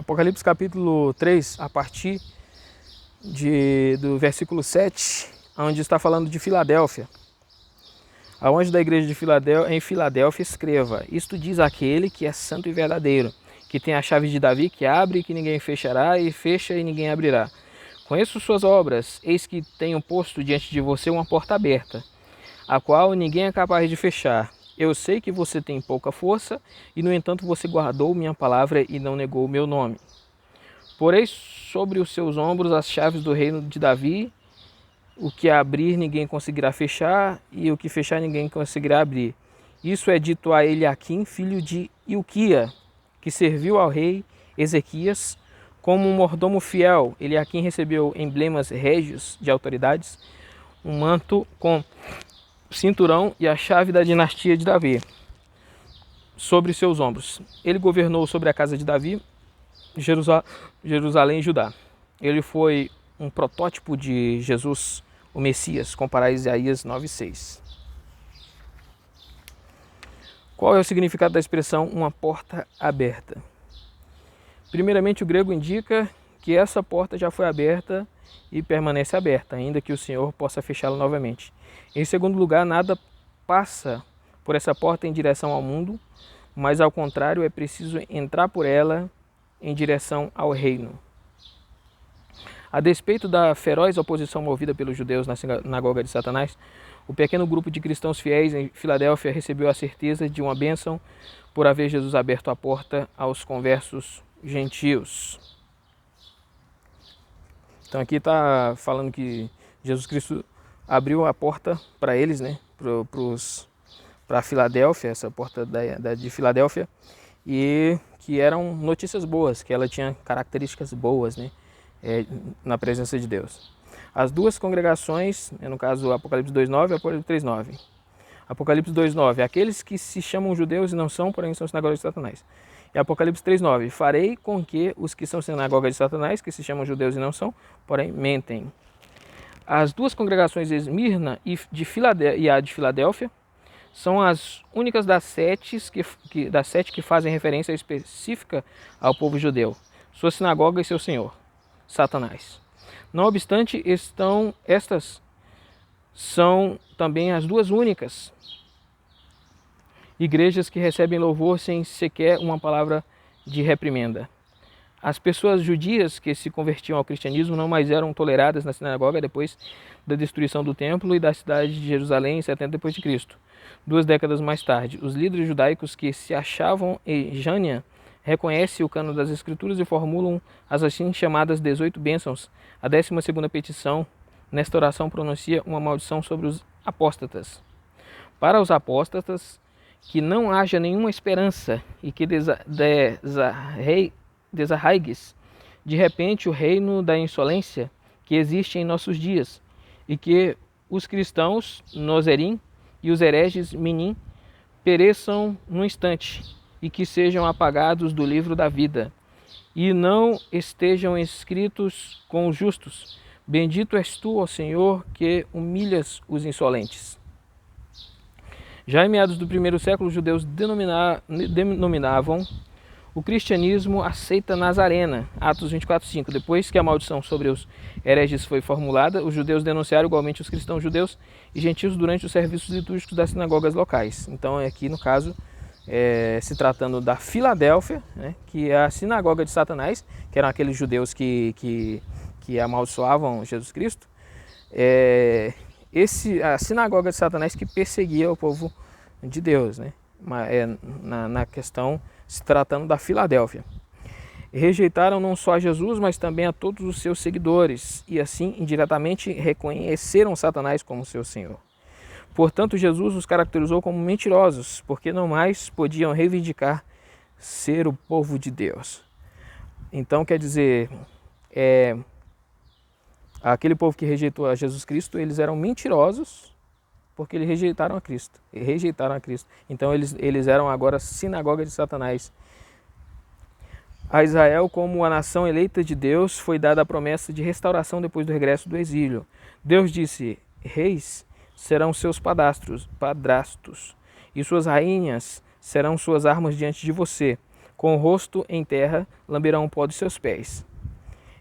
Apocalipse capítulo 3, a partir do versículo 7, onde está falando de Filadélfia. Ao anjo da igreja de Filadélfia, em Filadélfia, escreva: isto diz aquele que é santo e verdadeiro, que tem a chave de Davi, que abre e que ninguém fechará, e fecha e ninguém abrirá. Conheço suas obras, eis que tenho posto diante de você uma porta aberta, a qual ninguém é capaz de fechar. Eu sei que você tem pouca força, e no entanto você guardou minha palavra e não negou o meu nome. Porei sobre os seus ombros as chaves do reino de Davi. O que abrir ninguém conseguirá fechar, e o que fechar ninguém conseguirá abrir. Isso é dito a Eliaquim, filho de Hilquia, que serviu ao rei Ezequias como um mordomo fiel. Eliaquim recebeu emblemas régios de autoridades, um manto com cinturão e a chave da dinastia de Davi sobre seus ombros. Ele governou sobre a casa de Davi, Jerusalém e Judá. Ele foi um protótipo de Jesus, o Messias, comparar Isaías 9:6. Qual é o significado da expressão uma porta aberta? Primeiramente, o grego indica que essa porta já foi aberta e permanece aberta, ainda que o Senhor possa fechá-la novamente. Em segundo lugar, nada passa por essa porta em direção ao mundo, mas ao contrário, é preciso entrar por ela em direção ao reino. A despeito da feroz oposição movida pelos judeus na sinagoga de Satanás, o pequeno grupo de cristãos fiéis em Filadélfia recebeu a certeza de uma bênção por haver Jesus aberto a porta aos conversos gentios. Então aqui está falando que Jesus Cristo abriu a porta para eles, né, para Filadélfia, essa porta de Filadélfia, e que eram notícias boas, que ela tinha características boas, né, na presença de Deus. As duas congregações, no caso Apocalipse 2:9 e Apocalipse 3:9. Apocalipse 2:9, aqueles que se chamam judeus e não são, porém são sinagoga de Satanás. E Apocalipse 3:9, farei com que os que são sinagoga de Satanás, que se chamam judeus e não são, porém mentem. As duas congregações de Esmirna e a de Filadélfia são as únicas das sete que fazem referência específica ao povo judeu, sua sinagoga e seu senhor, Satanás. Não obstante, estas são também as duas únicas igrejas que recebem louvor sem sequer uma palavra de reprimenda. As pessoas judias que se convertiam ao cristianismo não mais eram toleradas na sinagoga depois da destruição do templo e da cidade de Jerusalém em 70 d.C. 2 décadas mais tarde, os líderes judaicos que se achavam em Jânia reconhecem o cânon das Escrituras e formulam as assim chamadas 18 bênçãos. A 12ª petição nesta oração pronuncia uma maldição sobre os apóstatas. Para os apóstatas, que não haja nenhuma esperança e que desarraigues de repente o reino da insolência que existe em nossos dias, e que os cristãos Nozerim e os hereges Minim pereçam num instante, e que sejam apagados do livro da vida, e não estejam escritos com os justos. Bendito és tu, ó Senhor, que humilhas os insolentes. Já em meados do primeiro século, os judeus denominavam o cristianismo a seita nazarena, Atos 24:5. Depois que a maldição sobre os hereges foi formulada, os judeus denunciaram igualmente os cristãos judeus e gentios durante os serviços litúrgicos das sinagogas locais. Então, aqui no caso, se tratando da Filadélfia, né, que é a sinagoga de Satanás, que eram aqueles judeus que amaldiçoavam Jesus Cristo, a sinagoga de Satanás que perseguia o povo de Deus, né, na questão se tratando da Filadélfia. Rejeitaram não só a Jesus, mas também a todos os seus seguidores, e assim indiretamente reconheceram Satanás como seu Senhor. Portanto, Jesus os caracterizou como mentirosos, porque não mais podiam reivindicar ser o povo de Deus. Então, quer dizer, aquele povo que rejeitou a Jesus Cristo, eles eram mentirosos, porque eles rejeitaram a Cristo. Então, eles eram agora sinagoga de Satanás. A Israel, como a nação eleita de Deus, foi dada a promessa de restauração depois do regresso do exílio. Deus disse: reis serão seus padrastos, e suas rainhas serão suas armas diante de você. com o rosto em terra, lamberão o pó dos seus pés.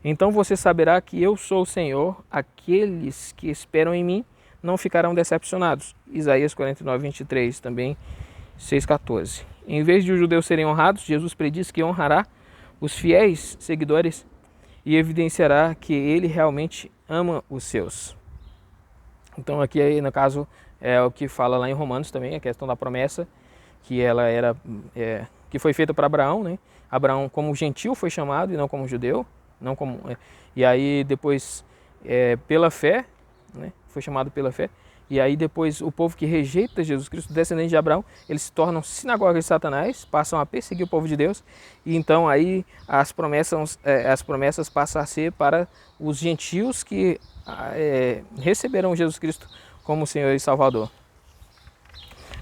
Então você saberá que eu sou o Senhor, aqueles que esperam em mim não ficarão decepcionados. Isaías 49, 23, também 6,14. Em vez de os judeus serem honrados, Jesus prediz que honrará os fiéis seguidores e evidenciará que ele realmente ama os seus. Então aqui, no caso, é o que fala lá em Romanos também, a questão da promessa, que ela era, que foi feita para Abraão, né? Abraão como gentil foi chamado e não como judeu, não como, e aí depois pela fé, né? Foi chamado pela fé. E aí depois o povo que rejeita Jesus Cristo, descendente de Abraão, eles se tornam sinagoga de Satanás, passam a perseguir o povo de Deus. E então aí as promessas passam a ser para os gentios que receberam Jesus Cristo como Senhor e Salvador.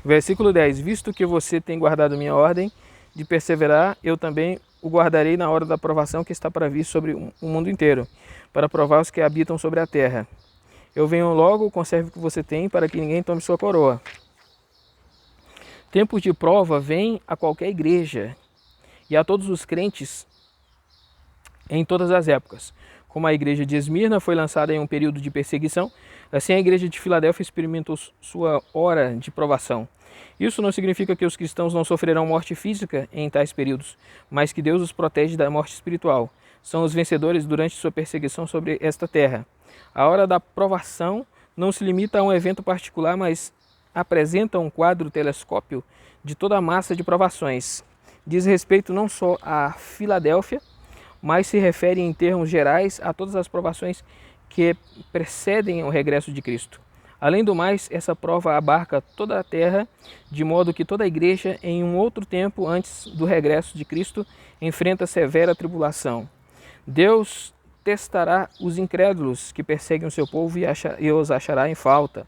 Versículo 10. Visto que você tem guardado minha ordem de perseverar, eu também o guardarei na hora da provação que está para vir sobre o mundo inteiro, para provar os que habitam sobre a terra. Eu venho logo, conserve o que você tem, para que ninguém tome sua coroa. Tempos de prova vêm a qualquer igreja e a todos os crentes em todas as épocas. Como a igreja de Esmirna foi lançada em um período de perseguição, assim a igreja de Filadélfia experimentou sua hora de provação. Isso não significa que os cristãos não sofrerão morte física em tais períodos, mas que Deus os protege da morte espiritual. São os vencedores durante sua perseguição sobre esta terra. A hora da provação não se limita a um evento particular, mas apresenta um quadro telescópio de toda a massa de provações. Diz respeito não só a Filadélfia, mas se refere em termos gerais a todas as provações que precedem o regresso de Cristo. Além do mais, essa prova abarca toda a terra, de modo que toda a igreja, em um outro tempo antes do regresso de Cristo, enfrenta severa tribulação. Deus testará os incrédulos que perseguem o seu povo e os achará em falta.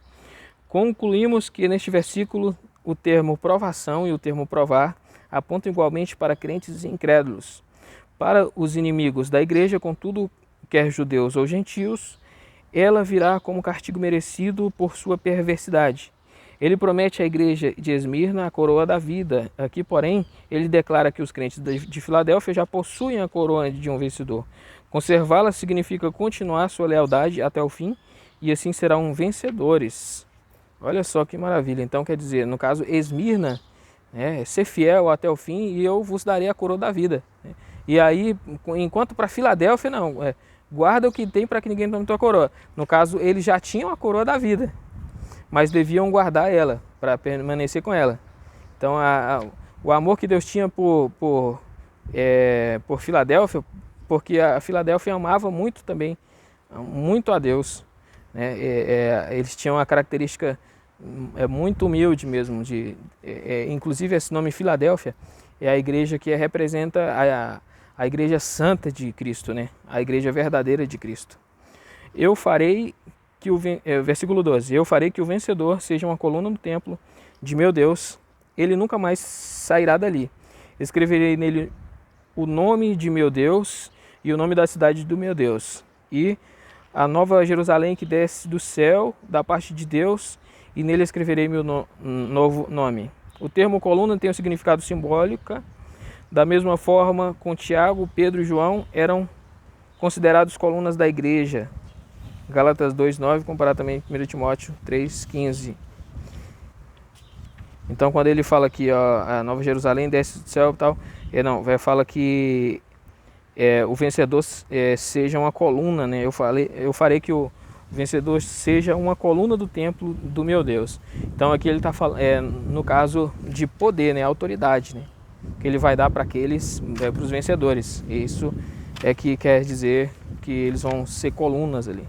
Concluímos que neste versículo o termo provação e o termo provar apontam igualmente para crentes e incrédulos. Para os inimigos da igreja, contudo, quer judeus ou gentios, ela virá como castigo merecido por sua perversidade. Ele promete à igreja de Esmirna a coroa da vida. Aqui, porém, ele declara que os crentes de Filadélfia já possuem a coroa de um vencedor. Conservá-la significa continuar sua lealdade até o fim e assim serão vencedores. Olha só que maravilha. Então quer dizer, no caso Esmirna, ser fiel até o fim e eu vos darei a coroa da vida. E aí, enquanto para Filadélfia não, guarda o que tem para que ninguém tome tua coroa. No caso, eles já tinham a coroa da vida, mas deviam guardar ela para permanecer com ela. Então o amor que Deus tinha por Filadélfia, porque a Filadélfia amava muito também, muito a Deus, né? Eles tinham uma característica muito humilde mesmo, inclusive esse nome Filadélfia é a igreja que representa a igreja santa de Cristo, né? A igreja verdadeira de Cristo. Eu farei que versículo 12, eu farei que o vencedor seja uma coluna no templo de meu Deus, ele nunca mais sairá dali. Escreverei nele o nome de meu Deus e o nome da cidade do meu Deus, e a nova Jerusalém que desce do céu, da parte de Deus, e nele escreverei meu novo nome. O termo coluna tem um significado simbólico. Da mesma forma, com Tiago, Pedro e João eram considerados colunas da igreja. Gálatas 2,9, comparado também com 1 Timóteo 3,15. Então, quando ele fala aqui, ó, a Nova Jerusalém desce do céu e tal, fala que o vencedor seja uma coluna, né? Eu farei que o vencedor seja uma coluna do templo do meu Deus. Então, aqui ele está falando, no caso de poder, né? Autoridade, né? Que ele vai dar para aqueles, para os vencedores. E isso é que quer dizer que eles vão ser colunas ali.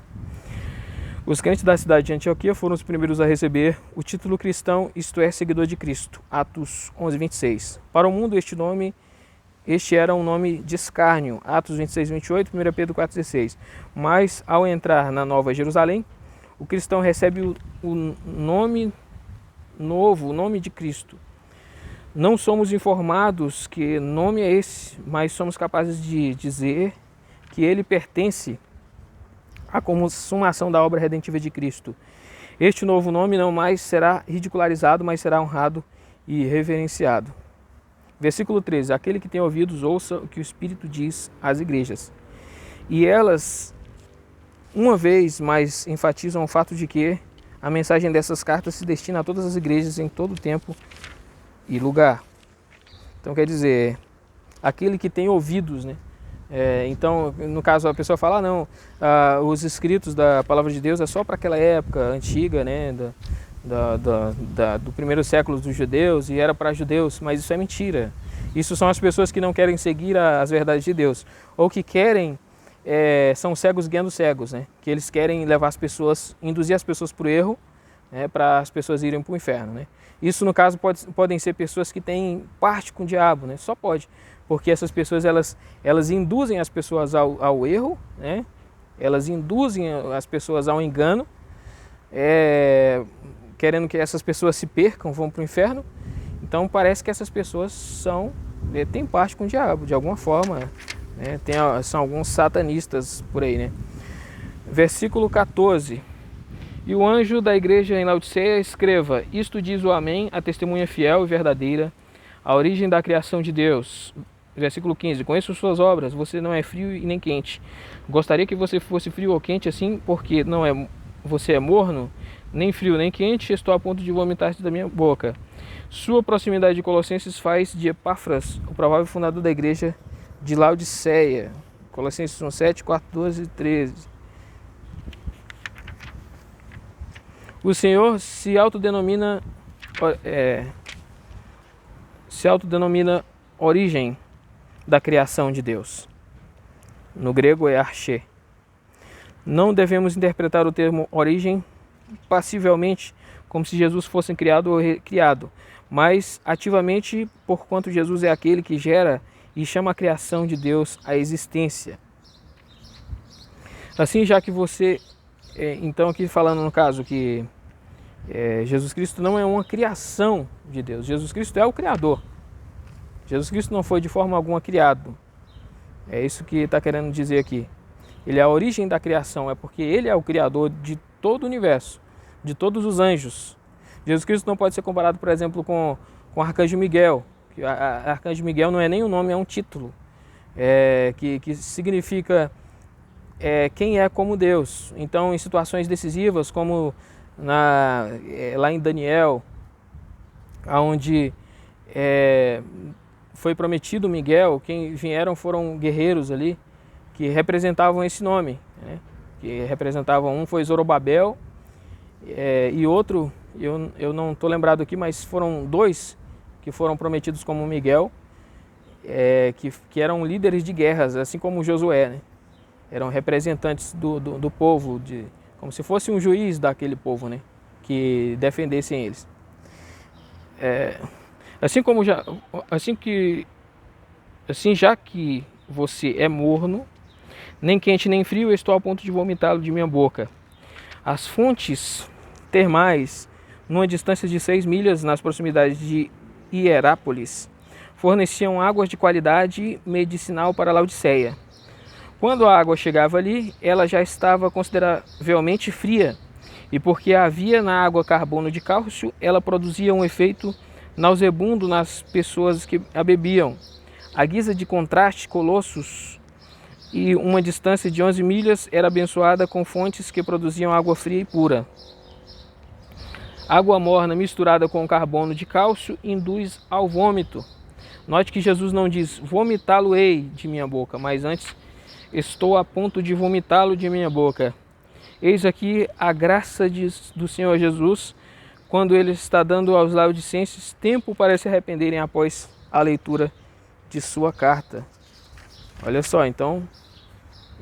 Os crentes da cidade de Antioquia foram os primeiros a receber o título cristão, isto é, seguidor de Cristo. Atos 11:26. Para o mundo este era um nome de escárnio. Atos 26:28, 1 Pedro 4:16. Mas ao entrar na Nova Jerusalém, o cristão recebe o nome novo, o nome de Cristo. Não somos informados que nome é esse, mas somos capazes de dizer que ele pertence à consumação da obra redentiva de Cristo. Este novo nome não mais será ridicularizado, mas será honrado e reverenciado. Versículo 13. Aquele que tem ouvidos, ouça o que o Espírito diz às igrejas. E elas, uma vez mais, enfatizam o fato de que a mensagem dessas cartas se destina a todas as igrejas em todo tempo e lugar. Então quer dizer, aquele que tem ouvidos, né? Então, no caso, a pessoa fala, não, os escritos da palavra de Deus é só para aquela época antiga, né? Do primeiro século dos judeus, e era para judeus, mas isso é mentira. Isso são as pessoas que não querem seguir as verdades de Deus, ou que querem, são cegos guiando cegos, né? Que eles querem levar as pessoas, induzir as pessoas para o erro, né? Para as pessoas irem para o inferno, né? Isso, no caso, podem ser pessoas que têm parte com o diabo, né? Só pode, porque essas pessoas elas induzem as pessoas ao erro, né? Elas induzem as pessoas ao engano, querendo que essas pessoas se percam, vão para o inferno. Então parece que essas pessoas têm parte com o diabo, de alguma forma, né? São alguns satanistas por aí, né? Versículo 14. E o anjo da igreja em Laodiceia escreva: isto diz o Amém, a testemunha fiel e verdadeira, a origem da criação de Deus. Versículo 15. Conheço suas obras, você não é frio e nem quente. Gostaria que você fosse frio ou quente, assim, porque você é morno, nem frio nem quente, estou a ponto de vomitar-te da minha boca. Sua proximidade de Colossenses faz de Epáfras o provável fundador da igreja de Laodiceia. Colossenses 1:7, 4, 12 e 13. O Senhor se autodenomina origem da criação de Deus. No grego é arché. Não devemos interpretar o termo origem passivelmente, como se Jesus fosse criado ou recriado, mas ativamente, porquanto Jesus é aquele que gera e chama a criação de Deus à existência. Assim, já que você, então aqui falando no caso que Jesus Cristo não é uma criação de Deus, Jesus Cristo é o Criador. Jesus Cristo não foi de forma alguma criado. É isso que está querendo dizer aqui. Ele é a origem da criação, é porque ele é o Criador de todo o universo, de todos os anjos. Jesus Cristo não pode ser comparado, por exemplo, com o Arcanjo Miguel. Arcanjo Miguel não é nem um nome, é um título, que significa quem é como Deus. Então, em situações decisivas, como lá em Daniel, onde foi prometido Miguel, quem vieram foram guerreiros ali, que representavam esse nome, né? Que representavam, um foi Zorobabel, e outro, eu não estou lembrado aqui, mas foram dois que foram prometidos como Miguel, que eram líderes de guerras, assim como Josué, né? Eram representantes do povo, como se fosse um juiz daquele povo, né? Que defendessem eles. Já que você é morno, nem quente nem frio, eu estou a ponto de vomitá-lo de minha boca. As fontes termais, numa distância de 6 milhas nas proximidades de Hierápolis, forneciam águas de qualidade medicinal para Laodiceia. Quando a água chegava ali, ela já estava consideravelmente fria, e porque havia na água carbono de cálcio, ela produzia um efeito nauseabundo nas pessoas que a bebiam. A guisa de contraste, Colossos e uma distância de 11 milhas era abençoada com fontes que produziam água fria e pura. Água morna misturada com carbono de cálcio induz ao vômito. Note que Jesus não diz vomitá-lo-ei de minha boca, mas antes estou a ponto de vomitá-lo de minha boca. Eis aqui a graça do Senhor Jesus, quando ele está dando aos laodicenses tempo para se arrependerem após a leitura de sua carta. Olha só, então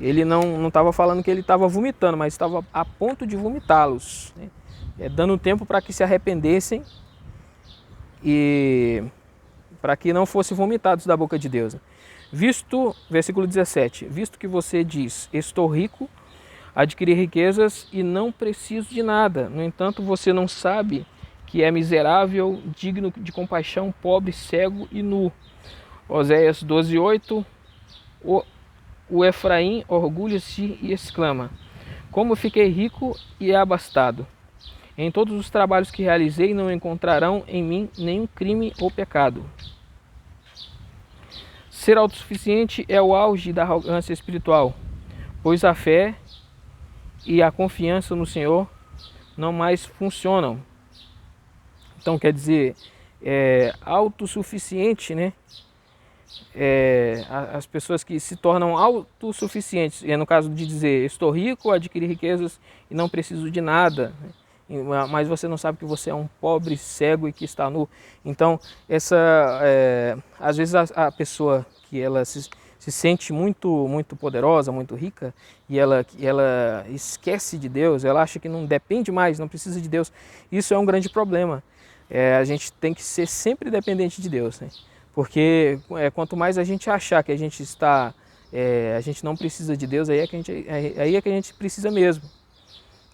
ele não estava falando que ele estava vomitando, mas estava a ponto de vomitá-los, né? Dando tempo para que se arrependessem e para que não fossem vomitados da boca de Deus. Versículo 17, visto que você diz, estou rico, adquiri riquezas e não preciso de nada. No entanto, você não sabe que é miserável, digno de compaixão, pobre, cego e nu. Oséias 12:8. O Efraim orgulha-se e exclama: como fiquei rico e abastado. Em todos os trabalhos que realizei não encontrarão em mim nenhum crime ou pecado. Ser autossuficiente é o auge da arrogância espiritual, pois a fé e a confiança no Senhor não mais funcionam. Então, quer dizer, autossuficiente, né? As pessoas que se tornam autossuficientes, no caso de dizer, estou rico, adquiri riquezas e não preciso de nada, né? Mas você não sabe que você é um pobre, cego e que está nu. Então, às vezes a pessoa que ela se sente muito poderosa, muito rica, e ela esquece de Deus, ela acha que não depende mais, não precisa de Deus. Isso é um grande problema. A gente tem que ser sempre dependente de Deus, né? Porque quanto mais a gente achar que a gente a gente não precisa de Deus, aí é que a gente precisa mesmo.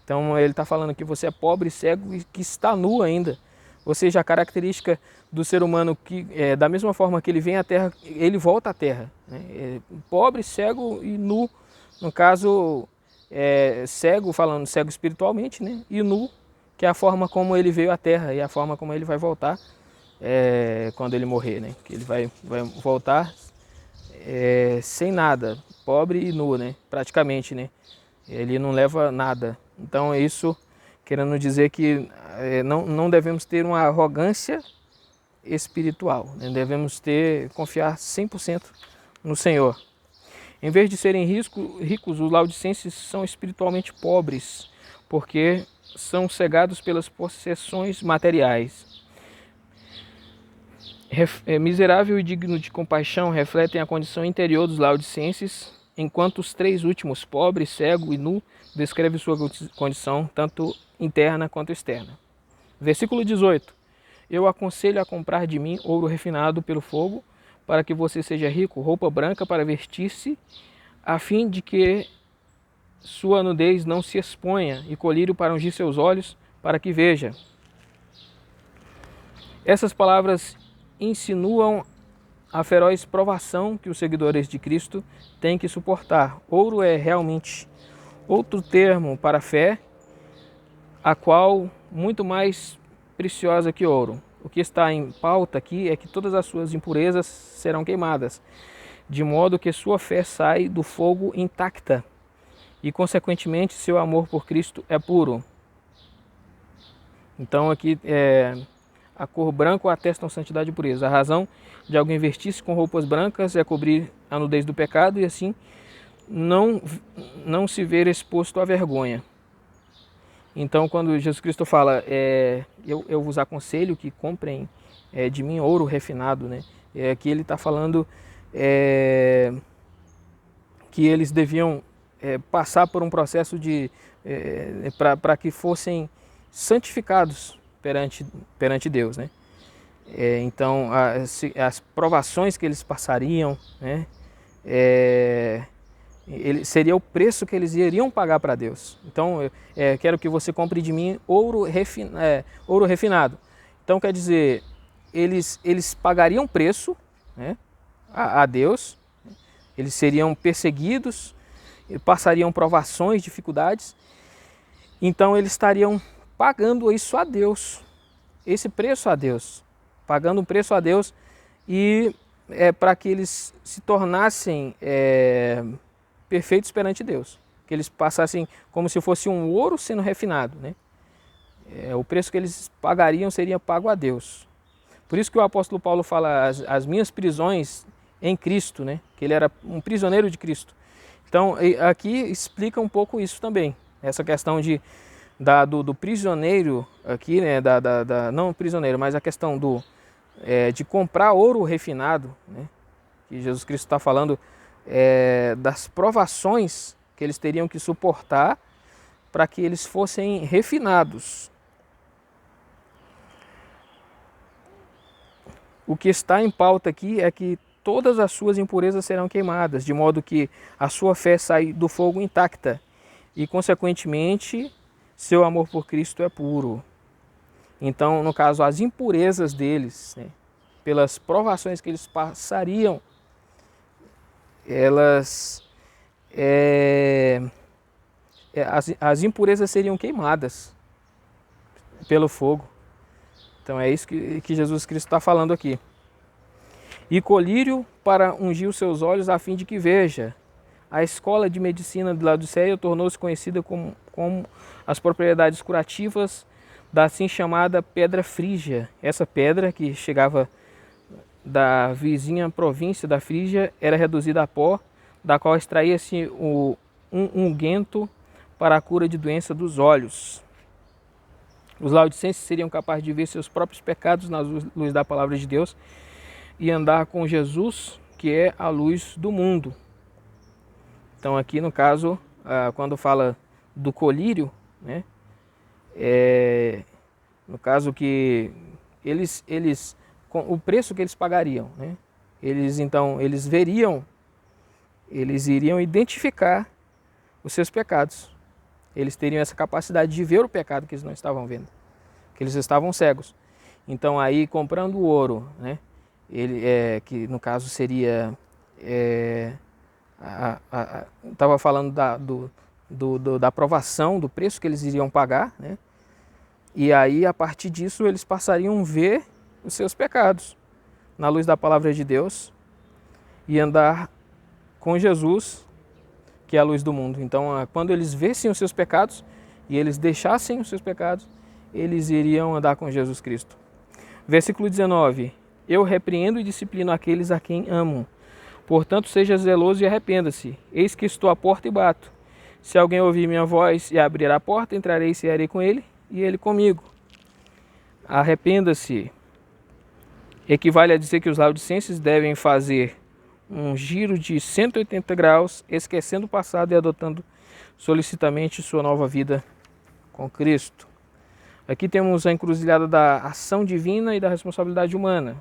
Então ele está falando que você é pobre, cego e que está nu ainda. Ou seja, a característica do ser humano que, da mesma forma que ele vem à Terra, ele volta à Terra, né? Pobre, cego e nu. No caso, cego, falando cego espiritualmente, né? E nu, que é a forma como ele veio à Terra e a forma como ele vai voltar quando ele morrer, né? Que ele vai voltar sem nada, pobre e nu, né? Praticamente, né? Ele não leva nada. Então é isso querendo dizer que não devemos ter uma arrogância espiritual, né? Devemos confiar 100% no Senhor. Em vez de serem ricos, os laodicenses são espiritualmente pobres, porque são cegados pelas possessões materiais. Miserável e digno de compaixão refletem a condição interior dos laodicenses, enquanto os três últimos, pobre, cego e nu, descrevem sua condição tanto interna quanto externa. Versículo 18. Eu aconselho a comprar de mim ouro refinado pelo fogo, para que você seja rico, roupa branca para vestir-se, a fim de que sua nudez não se exponha, e colírio para ungir seus olhos, para que veja. Essas palavras insinuam a feroz provação que os seguidores de Cristo têm que suportar. Ouro é realmente outro termo para a fé, a qual muito mais preciosa que ouro. O que está em pauta aqui é que todas as suas impurezas serão queimadas, de modo que sua fé sai do fogo intacta e, consequentemente, seu amor por Cristo é puro. Então aqui a cor branca atesta santidade e pureza. A razão de alguém vestir-se com roupas brancas é cobrir a nudez do pecado e assim não se ver exposto à vergonha. Então, quando Jesus Cristo fala, eu vos aconselho que comprem de mim ouro refinado, né? Aqui ele está falando que eles deviam passar por um processo para que fossem santificados perante Deus, né? Então, as provações que eles passariam, né? Seria o preço que eles iriam pagar para Deus. Então, quero que você compre de mim ouro refinado. Então, quer dizer, eles pagariam preço, né, a Deus, eles seriam perseguidos, passariam provações, dificuldades, então eles estariam pagando isso a Deus, esse preço a Deus, pagando um preço a Deus, e para que eles se tornassem perfeitos perante Deus, que eles passassem como se fosse um ouro sendo refinado, né? O preço que eles pagariam seria pago a Deus. Por isso que o apóstolo Paulo fala as minhas prisões em Cristo, né? Que ele era um prisioneiro de Cristo. Então aqui explica um pouco isso também, essa questão do prisioneiro aqui, né? Não prisioneiro, mas a questão de comprar ouro refinado, né? Que Jesus Cristo está falando das provações que eles teriam que suportar para que eles fossem refinados. O que está em pauta aqui é que todas as suas impurezas serão queimadas, de modo que a sua fé sai do fogo intacta e, consequentemente, seu amor por Cristo é puro. Então, no caso, as impurezas deles, né, pelas provações que eles passariam, as impurezas seriam queimadas pelo fogo. Então é isso que Jesus Cristo está falando aqui. e colírio para ungir os seus olhos a fim de que veja. A escola de medicina de Laodiceia tornou-se conhecida como as propriedades curativas da assim chamada pedra frígia. Essa pedra, que chegava da vizinha província da Frígia, era reduzida a pó, da qual extraía-se um unguento para a cura de doença dos olhos. Os laodicenses seriam capazes de ver seus próprios pecados na luz da palavra de Deus e andar com Jesus, que é a luz do mundo. Então aqui no caso, quando fala do colírio, né, no caso que eles com o preço que eles pagariam, né, eles veriam, eles iriam identificar os seus pecados. Eles teriam essa capacidade de ver o pecado que eles não estavam vendo, que eles estavam cegos. Então aí, comprando o ouro, né, que no caso seria, estava falando da aprovação, do preço que eles iriam pagar, né, e aí a partir disso eles passariam a ver os seus pecados na luz da palavra de Deus e andar com Jesus, que é a luz do mundo. Então, quando eles vissem os seus pecados e eles deixassem os seus pecados, eles iriam andar com Jesus Cristo. Versículo 19. Eu repreendo e disciplino aqueles a quem amo. Portanto, seja zeloso e arrependa-se. Eis que estou à porta e bato. Se alguém ouvir minha voz e abrir a porta, entrarei e cearei com ele e ele comigo. Arrependa-se equivale a dizer que os laodicenses devem fazer um giro de 180 graus, esquecendo o passado e adotando solicitamente sua nova vida com Cristo. Aqui temos a encruzilhada da ação divina e da responsabilidade humana.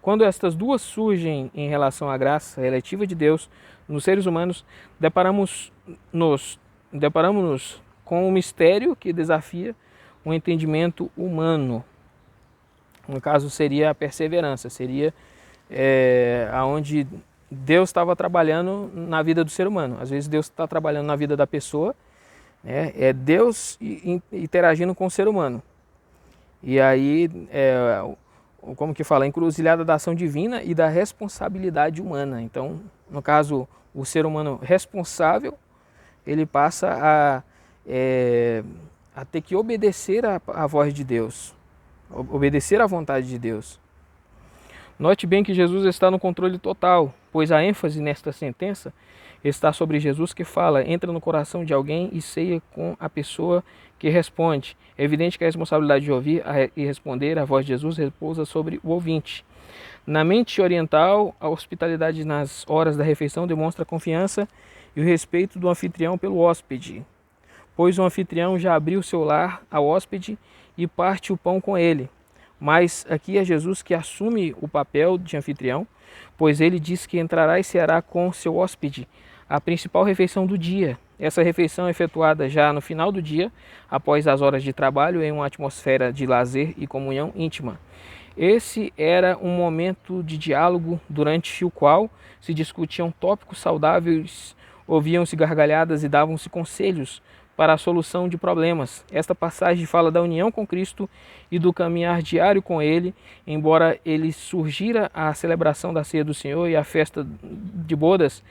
Quando estas duas surgem em relação à graça eletiva de Deus nos seres humanos, deparamos-nos com um mistério que desafia o entendimento humano. No caso seria a perseverança, seria aonde Deus estava trabalhando na vida do ser humano. Às vezes Deus está trabalhando na vida da pessoa, né? É Deus interagindo com o ser humano. E aí, como que fala, a encruzilhada da ação divina e da responsabilidade humana. Então, no caso, o ser humano responsável, ele passa a ter que obedecer à voz de Deus, obedecer à vontade de Deus. Note bem que Jesus está no controle total, pois a ênfase nesta sentença está sobre Jesus, que fala, entra no coração de alguém e ceia com a pessoa que responde. É evidente que a responsabilidade de ouvir e responder à voz de Jesus repousa sobre o ouvinte. Na mente oriental, a hospitalidade nas horas da refeição demonstra a confiança e o respeito do anfitrião pelo hóspede, pois o anfitrião já abriu seu lar ao hóspede e parte o pão com ele. Mas aqui é Jesus que assume o papel de anfitrião, pois ele diz que entrará e ceará com seu hóspede, a principal refeição do dia. Essa refeição é efetuada já no final do dia, após as horas de trabalho, em uma atmosfera de lazer e comunhão íntima. Esse era um momento de diálogo durante o qual se discutiam tópicos saudáveis, ouviam-se gargalhadas e davam-se conselhos para a solução de problemas. Esta passagem fala da união com Cristo e do caminhar diário com Ele, embora ele surgira a celebração da ceia do Senhor e a festa de bodas,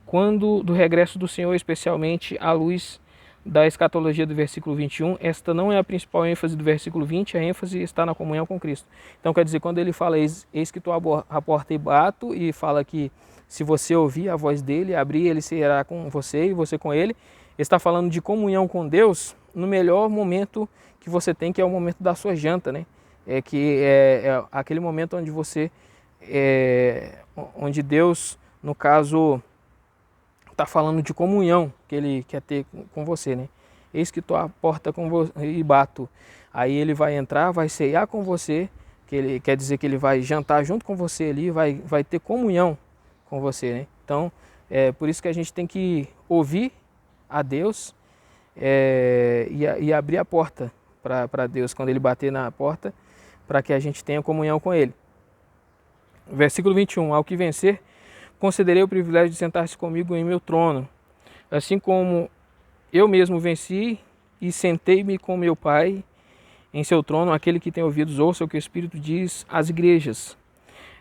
quando do regresso do Senhor, especialmente à luz da escatologia do versículo 21, esta não é a principal ênfase do versículo 20, a ênfase está na comunhão com Cristo. Então quer dizer, quando ele fala, eis que estou à porta e bato, e fala que se você ouvir a voz dele, abrir, ele será com você e você com ele, está falando de comunhão com Deus no melhor momento que você tem, que é o momento da sua janta, né? É aquele momento onde você, onde Deus, no caso, está falando de comunhão que ele quer ter com você, né? Eis que estou à porta com você e bato. Aí ele vai entrar, vai ceiar com você, que ele quer dizer que ele vai jantar junto com você ali, vai ter comunhão com você, né? Então, é por isso que a gente tem que ouvir a Deus e abrir a porta para Deus quando ele bater na porta, para que a gente tenha comunhão com ele. Versículo 21, ao que vencer, concederei o privilégio de sentar-se comigo em meu trono, assim como eu mesmo venci e sentei-me com meu Pai em seu trono. Aquele que tem ouvidos ouça o que o Espírito diz às igrejas.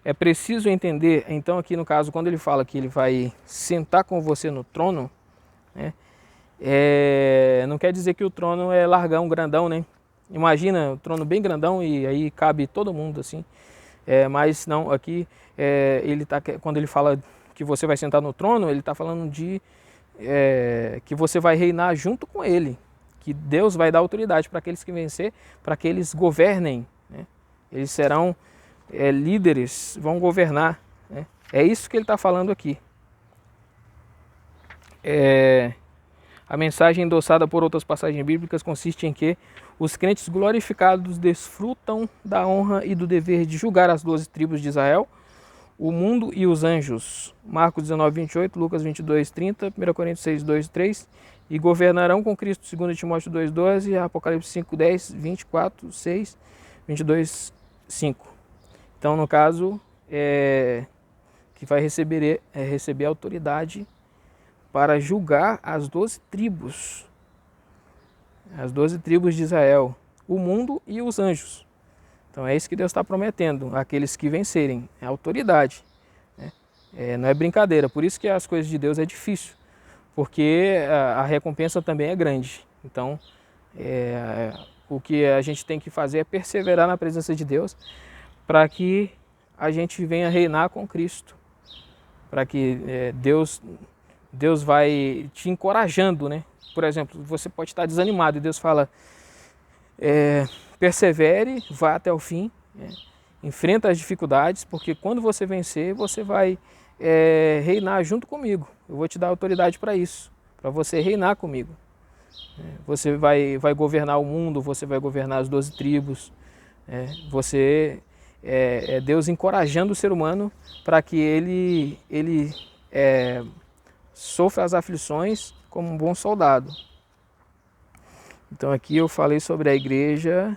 É preciso entender, então aqui no caso, quando ele fala que ele vai sentar com você no trono, né, não quer dizer que o trono é largão, grandão, né? Imagina um trono bem grandão e aí cabe todo mundo assim. Mas não, aqui quando ele fala que você vai sentar no trono, ele está falando de que você vai reinar junto com ele, que Deus vai dar autoridade para aqueles que vencer, para que eles governem, né? Eles serão líderes, vão governar, né? É isso que ele está falando aqui. A mensagem endossada por outras passagens bíblicas consiste em que os crentes glorificados desfrutam da honra e do dever de julgar as 12 tribos de Israel, o mundo e os anjos. Marcos 19, 28, Lucas 22, 30, 1 Coríntios 6, 2, 3. E governarão com Cristo, 2 Timóteo 2, 12, Apocalipse 5, 10, 24, 6, 22, 5. Então, no caso, que vai receber autoridade para julgar as 12 tribos. As 12 tribos de Israel, o mundo e os anjos. Então é isso que Deus está prometendo, aqueles que vencerem, é autoridade, né? Não é brincadeira, por isso que as coisas de Deus é difícil, porque a recompensa também é grande. Então o que a gente tem que fazer é perseverar na presença de Deus, para que a gente venha reinar com Cristo, para que Deus vai te encorajando, né? Por exemplo, você pode estar desanimado e Deus fala, persevere, vá até o fim, enfrenta as dificuldades, porque quando você vencer, você vai reinar junto comigo. Eu vou te dar autoridade para isso, para você reinar comigo. Você vai governar o mundo, você vai governar as 12 tribos. É Deus encorajando o ser humano para que ele sofra as aflições como um bom soldado. Então aqui eu falei sobre a igreja.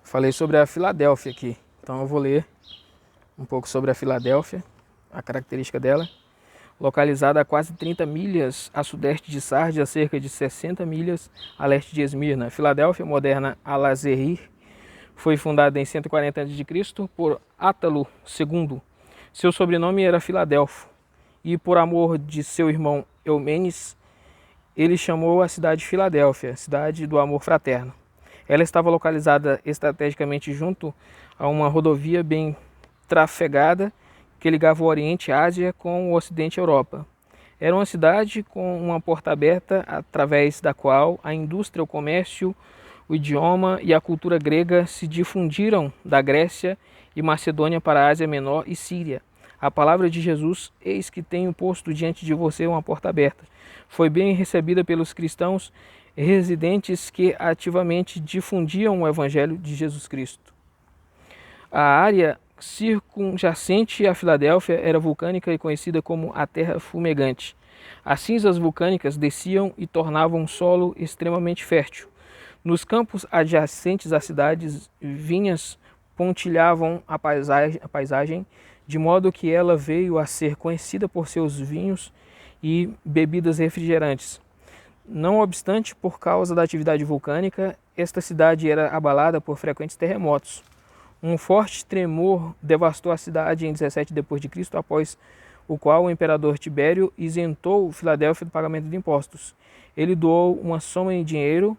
Falei sobre a Filadélfia aqui. Então eu vou ler um pouco sobre a Filadélfia, a característica dela. Localizada a quase 30 milhas a sudeste de Sardes, a cerca de 60 milhas a leste de Esmirna. Filadélfia, moderna Al-Azhar, foi fundada em 140 a.C. por Átalo II. Seu sobrenome era Filadelfo, e por amor de seu irmão Eumenes, ele chamou a cidade de Filadélfia, cidade do amor fraterno. Ela estava localizada estrategicamente junto a uma rodovia bem trafegada que ligava o Oriente Ásia com o Ocidente Europa. Era uma cidade com uma porta aberta através da qual a indústria, o comércio, o idioma e a cultura grega se difundiram da Grécia e Macedônia para a Ásia Menor e Síria. A palavra de Jesus, eis que tenho posto diante de você uma porta aberta, foi bem recebida pelos cristãos residentes que ativamente difundiam o Evangelho de Jesus Cristo. A área circunjacente à Filadélfia era vulcânica e conhecida como a Terra Fumegante. As cinzas vulcânicas desciam e tornavam o solo extremamente fértil. Nos campos adjacentes às cidades, vinhas pontilhavam a paisagem, de modo que ela veio a ser conhecida por seus vinhos e bebidas refrigerantes. Não obstante, por causa da atividade vulcânica, esta cidade era abalada por frequentes terremotos. Um forte tremor devastou a cidade em 17 d.C., após o qual o imperador Tibério isentou Filadélfia do pagamento de impostos. Ele doou uma soma em dinheiro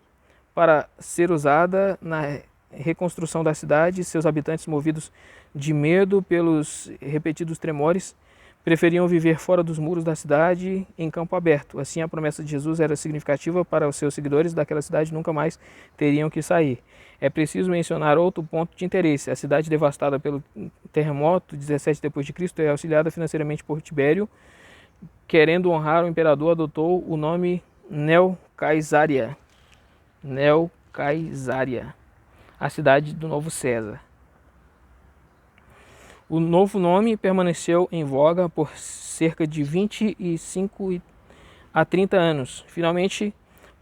para ser usada na reconstrução da cidade. Seus habitantes, movidos de medo pelos repetidos tremores, preferiam viver fora dos muros da cidade, em campo aberto. Assim, a promessa de Jesus era significativa para os seus seguidores daquela cidade, nunca mais teriam que sair. É preciso mencionar outro ponto de interesse. A cidade devastada pelo terremoto 17 d.C. é auxiliada financeiramente por Tibério. Querendo honrar o imperador, adotou o nome Neo-Caisaria, a cidade do novo César. O novo nome permaneceu em voga por cerca de 25 a 30 anos. Finalmente,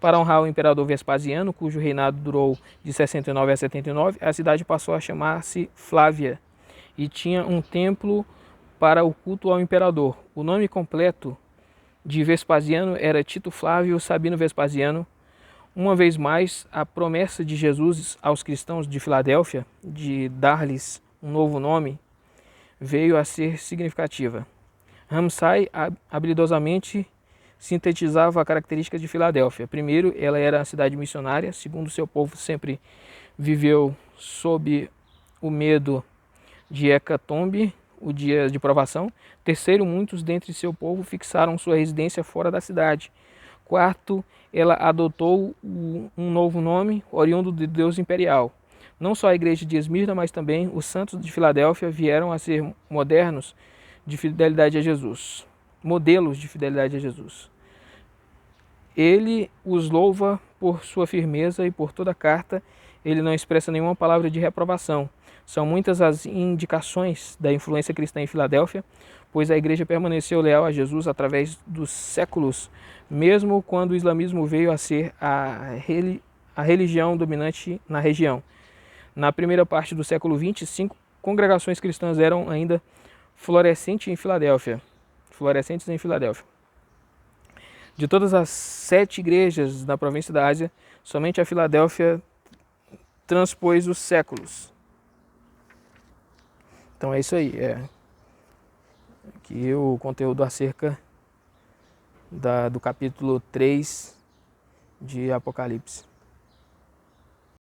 Para honrar o imperador Vespasiano, cujo reinado durou de 69 a 79, a cidade passou a chamar-se Flávia e tinha um templo para o culto ao imperador. O nome completo de Vespasiano era Tito Flávio Sabino Vespasiano. Uma vez mais, a promessa de Jesus aos cristãos de Filadélfia de dar-lhes um novo nome veio a ser significativa. Ramsay habilidosamente sintetizava a característica de Filadélfia. Primeiro, ela era a cidade missionária. Segundo, seu povo sempre viveu sob o medo de hecatombe, o dia de provação. Terceiro, muitos dentre seu povo fixaram sua residência fora da cidade. Quarto, ela adotou um novo nome, oriundo de Deus imperial. Não só a igreja de Esmirna, mas também os santos de Filadélfia vieram a ser modernos de fidelidade a Jesus. Modelos de fidelidade a Jesus. Ele os louva por sua firmeza e por toda carta ele não expressa nenhuma palavra de reprovação. São muitas as indicações da influência cristã em Filadélfia, pois a igreja permaneceu leal a Jesus através dos séculos, mesmo quando o islamismo veio a ser a religião dominante na região. Na primeira parte do século XX, 5 congregações cristãs eram ainda florescentes em Filadélfia. De todas as 7 igrejas da província da Ásia, somente a Filadélfia transpôs os séculos. Então é isso aí. Aqui o conteúdo acerca do capítulo 3 de Apocalipse.